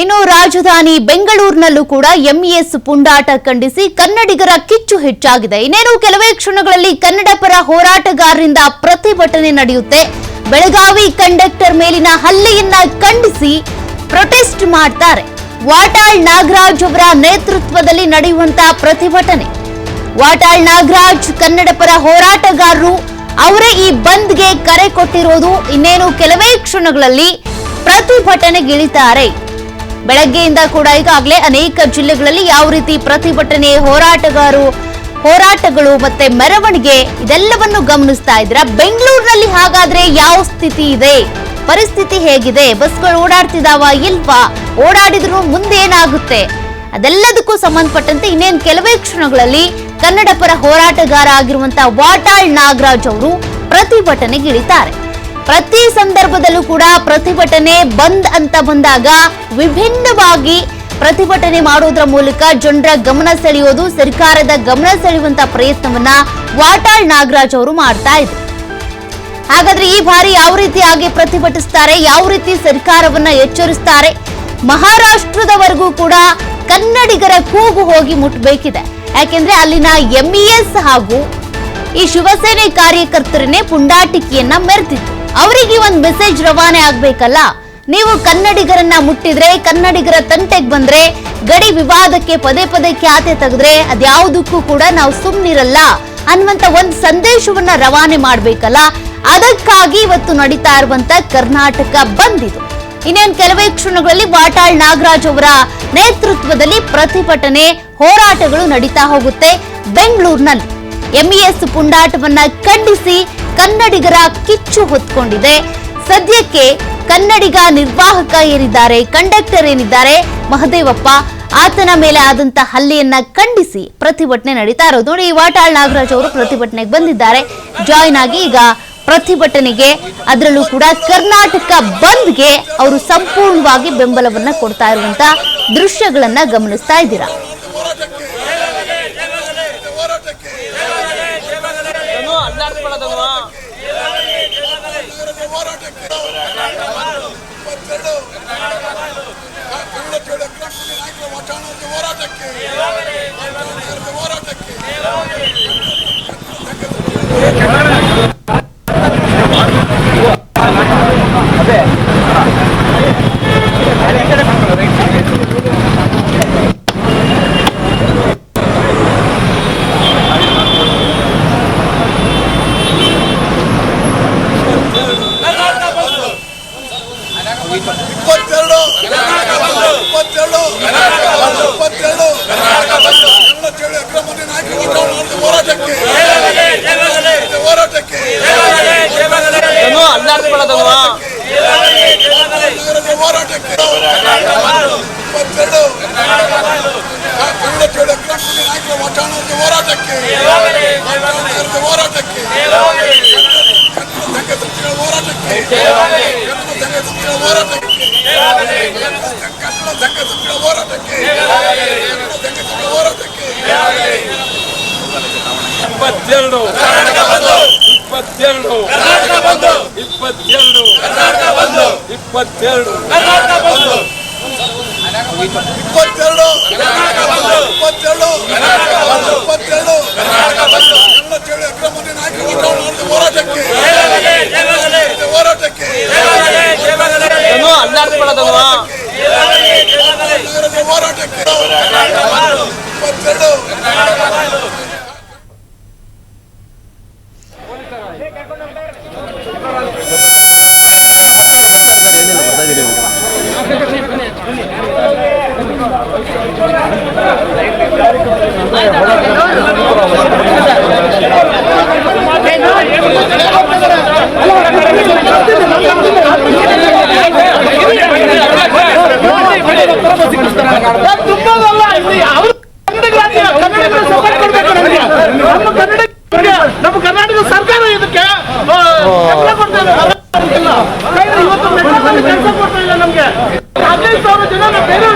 ಇನ್ನು ರಾಜಧಾನಿ ಬೆಂಗಳೂರಿನಲ್ಲೂ ಕೂಡ ಎಂಇಎಸ್ ಪುಂಡಾಟ ಖಂಡಿಸಿ ಕನ್ನಡಿಗರ ಕಿಚ್ಚು ಹೆಚ್ಚಾಗಿದೆ. ಇನ್ನೇನು ಕೆಲವೇ ಕ್ಷಣಗಳಲ್ಲಿ ಕನ್ನಡ ಪರ ಹೋರಾಟಗಾರರಿಂದ ಪ್ರತಿಭಟನೆ ನಡೆಯುತ್ತೆ. ಬೆಳಗಾವಿ ಕಂಡಕ್ಟರ್ ಮೇಲಿನ ಹಲ್ಲೆಯನ್ನ ಖಂಡಿಸಿ ಪ್ರೊಟೆಸ್ಟ್ ಮಾಡ್ತಾರೆ. ವಾಟಾಳ್ ನಾಗರಾಜ್ ಅವರ ನೇತೃತ್ವದಲ್ಲಿ ನಡೆಯುವಂತಹ ಪ್ರತಿಭಟನೆ. ವಾಟಾಳ್ ನಾಗರಾಜ್ ಕನ್ನಡ ಪರ ಹೋರಾಟಗಾರರು ಅವರೇ ಈ ಬಂದ್ಗೆ ಕರೆ ಕೊಟ್ಟಿರೋದು. ಇನ್ನೇನು ಕೆಲವೇ ಕ್ಷಣಗಳಲ್ಲಿ ಪ್ರತಿಭಟನೆಗಿಳಿತಾರೆ. ಬೆಳಗ್ಗೆಯಿಂದ ಕೂಡ ಈಗಾಗಲೇ ಅನೇಕ ಜಿಲ್ಲೆಗಳಲ್ಲಿ ಯಾವ ರೀತಿ ಪ್ರತಿಭಟನೆ ಹೋರಾಟಗಳು ಮತ್ತೆ ಮೆರವಣಿಗೆ ಇದೆಲ್ಲವನ್ನು ಗಮನಿಸ್ತಾ ಇದ್ದೀರಾ. ಬೆಂಗಳೂರಿನಲ್ಲಿ ಹಾಗಾದ್ರೆ ಯಾವ ಸ್ಥಿತಿ ಇದೆ, ಪರಿಸ್ಥಿತಿ ಹೇಗಿದೆ, ಬಸ್ಗಳು ಓಡಾಡ್ತಿದಾವ ಇಲ್ವಾ, ಓಡಾಡಿದ್ರು ಮುಂದೆ ಏನಾಗುತ್ತೆ, ಅದೆಲ್ಲದಕ್ಕೂ ಸಂಬಂಧಪಟ್ಟಂತೆ ಇನ್ನೇನು ಕೆಲವೇ ಕ್ಷಣಗಳಲ್ಲಿ ಕನ್ನಡ ಪರ ಹೋರಾಟಗಾರ ಆಗಿರುವಂತಹ ವಾಟಾಳ್ ನಾಗರಾಜ್ ಅವರು ಪ್ರತಿಭಟನೆಗಿಳಿತಾರೆ. ಪ್ರತಿ ಸಂದರ್ಭದಲ್ಲೂ ಕೂಡ ಪ್ರತಿಭಟನೆ ಬಂದ್ ಅಂತ ಬಂದಾಗ ವಿಭಿನ್ನವಾಗಿ ಪ್ರತಿಭಟನೆ ಮಾಡೋದ್ರ ಮೂಲಕ ಜನರ ಗಮನ ಸೆಳೆಯೋದು, ಸರ್ಕಾರದ ಗಮನ ಸೆಳೆಯುವಂತಹ ಪ್ರಯತ್ನವನ್ನ ವಾಟಾಳ್ ನಾಗರಾಜ್ ಅವರು ಮಾಡ್ತಾ ಇದ್ರು. ಹಾಗಾದ್ರೆ ಈ ಬಾರಿ ಯಾವ ರೀತಿಯಾಗಿ ಪ್ರತಿಭಟಿಸ್ತಾರೆ, ಯಾವ ರೀತಿ ಸರ್ಕಾರವನ್ನ ಎಚ್ಚರಿಸ್ತಾರೆ? ಮಹಾರಾಷ್ಟ್ರದವರೆಗೂ ಕೂಡ ಕನ್ನಡಿಗರ ಕೂಗು ಹೋಗಿ ಮುಟ್ಟಬೇಕಿದೆ. ಯಾಕೆಂದ್ರೆ ಅಲ್ಲಿನ ಎಂಇಎಸ್ ಹಾಗೂ ಈ ಶಿವಸೇನೆ ಕಾರ್ಯಕರ್ತರನ್ನೇ ಪುಂಡಾಟಿಕೆಯನ್ನ ಮೆರೆದಿತ್ತು. ಅವರಿಗೆ ಒಂದು ಮೆಸೇಜ್ ರವಾನೆ ಆಗ್ಬೇಕಲ್ಲ. ನೀವು ಕನ್ನಡಿಗರನ್ನ ಮುಟ್ಟಿದ್ರೆ, ಕನ್ನಡಿಗರ ತಂಟೆಗೆ ಬಂದ್ರೆ, ಗಡಿ ವಿವಾದಕ್ಕೆ ಪದೇ ಪದೇ ಖ್ಯಾತೆ ತೆಗೆದ್ರೆ ಅದ್ಯಾವುದಕ್ಕೂ ಕೂಡ ನಾವು ಸುಮ್ಮನಿರಲ್ಲ ಅನ್ನುವಂತ ಒಂದು ಸಂದೇಶವನ್ನ ರವಾನೆ ಮಾಡ್ಬೇಕಲ್ಲ. ಅದಕ್ಕಾಗಿ ಇವತ್ತು ನಡೀತಾ ಇರುವಂತ ಕರ್ನಾಟಕ ಬಂದ್ ಇದು. ಇನ್ನೇನು ಕೆಲವೇ ಕ್ಷಣಗಳಲ್ಲಿ ವಾಟಾಳ್ ನಾಗರಾಜ್ ಅವರ ನೇತೃತ್ವದಲ್ಲಿ ಪ್ರತಿಭಟನೆ ಹೋರಾಟಗಳು ನಡೀತಾ ಹೋಗುತ್ತೆ. ಬೆಂಗಳೂರಿನಲ್ಲಿ ಎಂಇಎಸ್ ಪುಂಡಾಟವನ್ನ ಖಂಡಿಸಿ ಕನ್ನಡಿಗರ ಕಿಚ್ಚು ಹೊತ್ಕೊಂಡಿದೆ. ಸದ್ಯಕ್ಕೆ ಕನ್ನಡಿಗ ನಿರ್ವಾಹಕ ಏನಿದ್ದಾರೆ, ಕಂಡಕ್ಟರ್ ಏನಿದ್ದಾರೆ ಮಹದೇವಪ್ಪ, ಆತನ ಮೇಲೆ ಆದಂತ ಹಲ್ಲೆಯನ್ನ ಖಂಡಿಸಿ ಪ್ರತಿಭಟನೆ ನಡೀತಾ ಇರೋದು. ನೋಡಿ, ವಾಟಾಳ್ ನಾಗರಾಜ್ ಅವರು ಪ್ರತಿಭಟನೆಗೆ ಬಂದಿದ್ದಾರೆ, ಜಾಯಿನ್ ಆಗಿ ಈಗ ಪ್ರತಿಭಟನೆಗೆ, ಅದರಲ್ಲೂ ಕೂಡ ಕರ್ನಾಟಕ ಬಂದ್ಗೆ ಅವರು ಸಂಪೂರ್ಣವಾಗಿ ಬೆಂಬಲವನ್ನ ಕೊಡ್ತಾ ಇರುವಂತ ದೃಶ್ಯಗಳನ್ನ ಗಮನಿಸ್ತಾ ಇದ್ದೀರಾ. ನಮ್ಮ ಕರ್ನಾಟಕ ಸರ್ಕಾರ ಇದಕ್ಕೆ ಕೆಲಸ ಕೊಡ್ತಾ ಇಲ್ಲ. ನಮ್ಗೆ 15,000 ಜನ ಬೇರೆ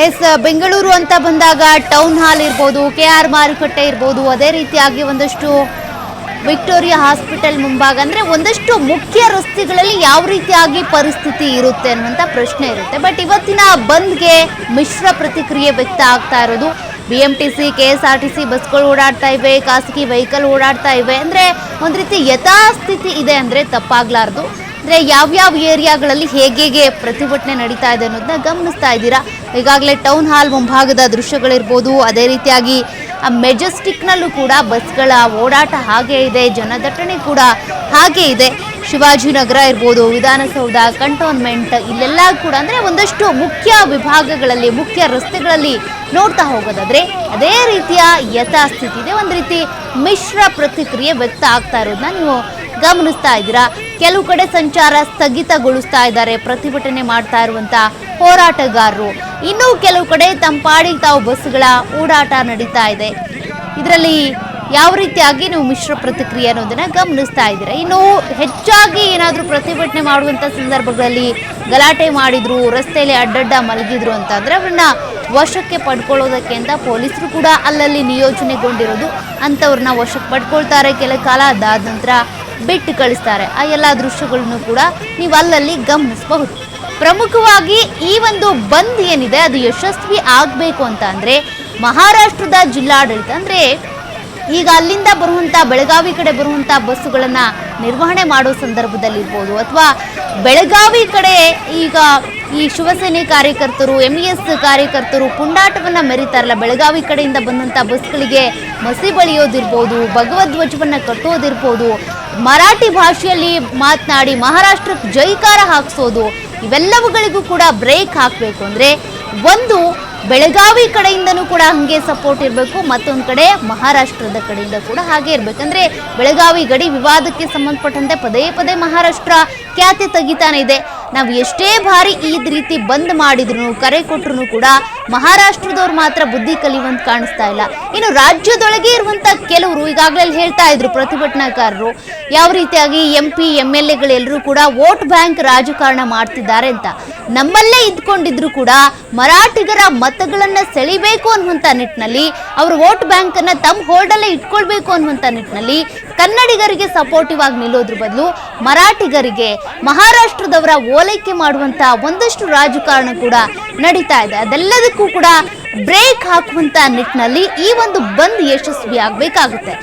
ಎಸ್, ಬೆಂಗಳೂರು ಅಂತ ಬಂದಾಗ ಟೌನ್ ಹಾಲ್ ಇರ್ಬೋದು, KR ಮಾರುಕಟ್ಟೆ ಇರ್ಬೋದು, ಅದೇ ರೀತಿಯಾಗಿ ಒಂದಷ್ಟು ವಿಕ್ಟೋರಿಯಾ ಹಾಸ್ಪಿಟಲ್ ಮುಂಭಾಗ ಅಂದ್ರೆ ಒಂದಷ್ಟು ಮುಖ್ಯ ರಸ್ತೆಗಳಲ್ಲಿ ಯಾವ ರೀತಿಯಾಗಿ ಪರಿಸ್ಥಿತಿ ಇರುತ್ತೆ ಅನ್ನುವಂಥ ಪ್ರಶ್ನೆ ಇರುತ್ತೆ. ಬಟ್ ಇವತ್ತಿನ ಬಂದ್ಗೆ ಮಿಶ್ರ ಪ್ರತಿಕ್ರಿಯೆ ವ್ಯಕ್ತ ಆಗ್ತಾ ಇರೋದು. BMTC, KSRTC ಬಸ್ಗಳು ಓಡಾಡ್ತಾ ಇವೆ, ಖಾಸಗಿ ವೆಹಿಕಲ್ ಓಡಾಡ್ತಾ ಇವೆ. ಅಂದ್ರೆ ಒಂದ್ ರೀತಿ ಯಥಾಸ್ಥಿತಿ ಇದೆ ಅಂದ್ರೆ ತಪ್ಪಾಗ್ಲಾರ್ದು. ಅಂದ್ರೆ ಯಾವ್ಯಾವ ಏರಿಯಾಗಳಲ್ಲಿ ಹೇಗೆ ಪ್ರತಿಭಟನೆ ನಡೀತಾ ಇದೆ ಅನ್ನೋದನ್ನ ಗಮನಿಸ್ತಾ ಇದ್ದೀರಾ. ಈಗಾಗಲೇ ಟೌನ್ ಹಾಲ್ ಮುಂಭಾಗದ ದೃಶ್ಯಗಳಿರ್ಬೋದು, ಅದೇ ರೀತಿಯಾಗಿ ಮೆಜೆಸ್ಟಿಕ್ನಲ್ಲೂ ಕೂಡ ಬಸ್ಗಳ ಓಡಾಟ ಹಾಗೆ ಇದೆ, ಜನದಟ್ಟಣೆ ಕೂಡ ಹಾಗೆ ಇದೆ. ಶಿವಾಜಿನಗರ ಇರ್ಬೋದು, ವಿಧಾನಸೌಧ, ಕಂಟೋನ್ಮೆಂಟ್, ಇಲ್ಲೆಲ್ಲ ಕೂಡ ಅಂದರೆ ಒಂದಷ್ಟು ಮುಖ್ಯ ವಿಭಾಗಗಳಲ್ಲಿ, ಮುಖ್ಯ ರಸ್ತೆಗಳಲ್ಲಿ ನೋಡ್ತಾ ಹೋಗೋದಾದ್ರೆ ಅದೇ ರೀತಿಯ ಯಥಾಸ್ಥಿತಿ ಇದೆ. ಒಂದು ರೀತಿ ಮಿಶ್ರ ಪ್ರತಿಕ್ರಿಯೆ ವ್ಯಕ್ತ ಆಗ್ತಾ ಇರೋದನ್ನ ನೀವು ಗಮನಿಸ್ತಾ ಇದ್ದೀರಾ. ಕೆಲವು ಕಡೆ ಸಂಚಾರ ಸ್ಥಗಿತಗೊಳಿಸ್ತಾ ಇದ್ದಾರೆ ಪ್ರತಿಭಟನೆ ಮಾಡ್ತಾ ಇರುವಂತ ಹೋರಾಟಗಾರರು. ಇನ್ನು ಕೆಲವು ಕಡೆ ತಮ್ಮ ಪಾಡಿಗೆ ತಾವು ಬಸ್ಗಳ ಓಡಾಟ ನಡೀತಾ ಇದೆ. ಇದರಲ್ಲಿ ಯಾವ ರೀತಿಯಾಗಿ ನೀವು ಮಿಶ್ರ ಪ್ರತಿಕ್ರಿಯೆ ಅನ್ನೋದನ್ನ ಗಮನಿಸ್ತಾ ಇದ್ದೀರಾ. ಇನ್ನು ಹೆಚ್ಚಾಗಿ ಏನಾದರೂ ಪ್ರತಿಭಟನೆ ಮಾಡುವಂತ ಸಂದರ್ಭಗಳಲ್ಲಿ ಗಲಾಟೆ ಮಾಡಿದ್ರು, ರಸ್ತೆಯಲ್ಲಿ ಅಡ್ಡಡ್ಡ ಮಲಗಿದ್ರು ಅಂತಂದ್ರೆ ಅವ್ರನ್ನ ವಶಕ್ಕೆ ಪಡ್ಕೊಳ್ಳೋದಕ್ಕೆ ಅಂತ ಪೊಲೀಸರು ಕೂಡ ಅಲ್ಲಲ್ಲಿ ನಿಯೋಜನೆಗೊಂಡಿರೋದು. ಅಂಥವ್ರನ್ನ ವಶಕ್ಕೆ ಪಡ್ಕೊಳ್ತಾರೆ, ಕೆಲ ಕಾಲ ಅದಾದ ನಂತರ ಬಿಟ್ಟು ಕಳಿಸ್ತಾರೆ. ಆ ಎಲ್ಲ ದೃಶ್ಯಗಳನ್ನು ಕೂಡ ನೀವು ಅಲ್ಲಲ್ಲಿ ಗಮನಿಸಬಹುದು. ಪ್ರಮುಖವಾಗಿ ಈ ಒಂದು ಬಂದ್ ಏನಿದೆ ಅದು ಯಶಸ್ವಿ ಆಗಬೇಕು ಅಂತ ಅಂದ್ರೆ ಮಹಾರಾಷ್ಟ್ರದ ಜಿಲ್ಲಾಡಳಿತ ಅಂದ್ರೆ ಈಗ ಅಲ್ಲಿಂದ ಬರುವಂತ ಬೆಳಗಾವಿ ಕಡೆ ಬರುವಂತ ಬಸ್ಸುಗಳನ್ನ ನಿರ್ವಹಣೆ ಮಾಡೋ ಸಂದರ್ಭದಲ್ಲಿ ಇರ್ಬೋದು, ಅಥವಾ ಬೆಳಗಾವಿ ಕಡೆ ಈಗ ಈ ಶಿವಸೇನೆ ಕಾರ್ಯಕರ್ತರು, MES ಕಾರ್ಯಕರ್ತರು ಪುಂಡಾಟವನ್ನ ಮೆರೀತಾರಲ್ಲ, ಬೆಳಗಾವಿ ಕಡೆಯಿಂದ ಬಂದಂತ ಬಸ್ಗಳಿಗೆ ಮಸಿ ಬಳಿಯೋದಿರ್ಬೋದು, ಭಗವಧ್ವಜವನ್ನ ಕಟ್ಟೋದಿರ್ಬೋದು, ಮರಾಠಿ ಭಾಷೆಯಲ್ಲಿ ಮಾತನಾಡಿ ಮಹಾರಾಷ್ಟ್ರಕ್ಕೆ ಜೈಕಾರ ಹಾಕ್ಸೋದು, ಇವೆಲ್ಲವುಗಳಿಗೂ ಕೂಡ ಬ್ರೇಕ್ ಹಾಕಬೇಕು ಅಂದ್ರೆ ಒಂದು ಬೆಳಗಾವಿ ಕಡೆಯಿಂದನೂ ಕೂಡ ಹಂಗೆ ಸಪೋರ್ಟ್ ಇರಬೇಕು, ಮತ್ತೊಂದು ಕಡೆ ಮಹಾರಾಷ್ಟ್ರದ ಕಡೆಯಿಂದ ಕೂಡ ಹಾಗೆ ಇರಬೇಕಂದ್ರೆ ಬೆಳಗಾವಿ ಗಡಿ ವಿವಾದಕ್ಕೆ ಸಂಬಂಧಪಟ್ಟಂತೆ ಪದೇ ಪದೇ ಮಹಾರಾಷ್ಟ್ರ ಖ್ಯಾತಿ ತೆಗಿತಾನೆ ಇದೆ. ನಾವು ಎಷ್ಟೇ ಬಾರಿ ಈ ರೀತಿ ಬಂದ್ ಮಾಡಿದ್ರು, ಕರೆ ಕೊಟ್ಟರು ಕೂಡ ಮಹಾರಾಷ್ಟ್ರದವ್ರು ಮಾತ್ರ ಬುದ್ಧಿ ಕಲಿಯುವಂತ ಕಾಣಿಸ್ತಾ ಇಲ್ಲ. ಇನ್ನು ರಾಜ್ಯದೊಳಗೆ ಇರುವಂತ ಕೆಲವರು ಈಗಾಗಲೇ ಹೇಳ್ತಾ ಇದ್ರು ಪ್ರತಿಭಟನಾಕಾರರು, ಯಾವ ರೀತಿಯಾಗಿ MP MLAಗಳೆಲ್ಲರೂ ಕೂಡ ವೋಟ್ ಬ್ಯಾಂಕ್ ರಾಜಕಾರಣ ಮಾಡ್ತಿದ್ದಾರೆ ಅಂತ. ನಮ್ಮಲ್ಲೇ ಇದ್ಕೊಂಡಿದ್ರು ಕೂಡ ಮರಾಠಿಗರ ಮತಗಳನ್ನ ಸೆಳಿಬೇಕು ಅನ್ನುವಂಥ ನಿಟ್ಟಿನಲ್ಲಿ, ಅವರು ವೋಟ್ ಬ್ಯಾಂಕ್ ಅನ್ನ ತಮ್ಮ ಹೋಲ್ಡಲ್ಲೇ ಇಟ್ಕೊಳ್ಬೇಕು ಅನ್ನುವಂಥ ನಿಟ್ಟಿನಲ್ಲಿ ಕನ್ನಡಿಗರಿಗೆ ಸಪೋರ್ಟಿವ್ ಆಗಿ ನಿಲ್ಲೋದ್ರ ಬದಲು ಮರಾಠಿಗರಿಗೆ ಮಹಾರಾಷ್ಟ್ರದವರ ಓಲೈಕೆ ಮಾಡುವಂತ ಒಂದಷ್ಟು ರಾಜಕಾರಣ ಕೂಡ ನಡೀತಾ ಇದೆ. ಅದೆಲ್ಲದಕ್ಕೂ ಕೂಡ ಬ್ರೇಕ್ ಹಾಕುವಂತ ನಿಟ್ಟಿನಲ್ಲಿ ಈ ಒಂದು ಬಂದ್ ಯಶಸ್ವಿ ಆಗಬೇಕಾಗುತ್ತೆ.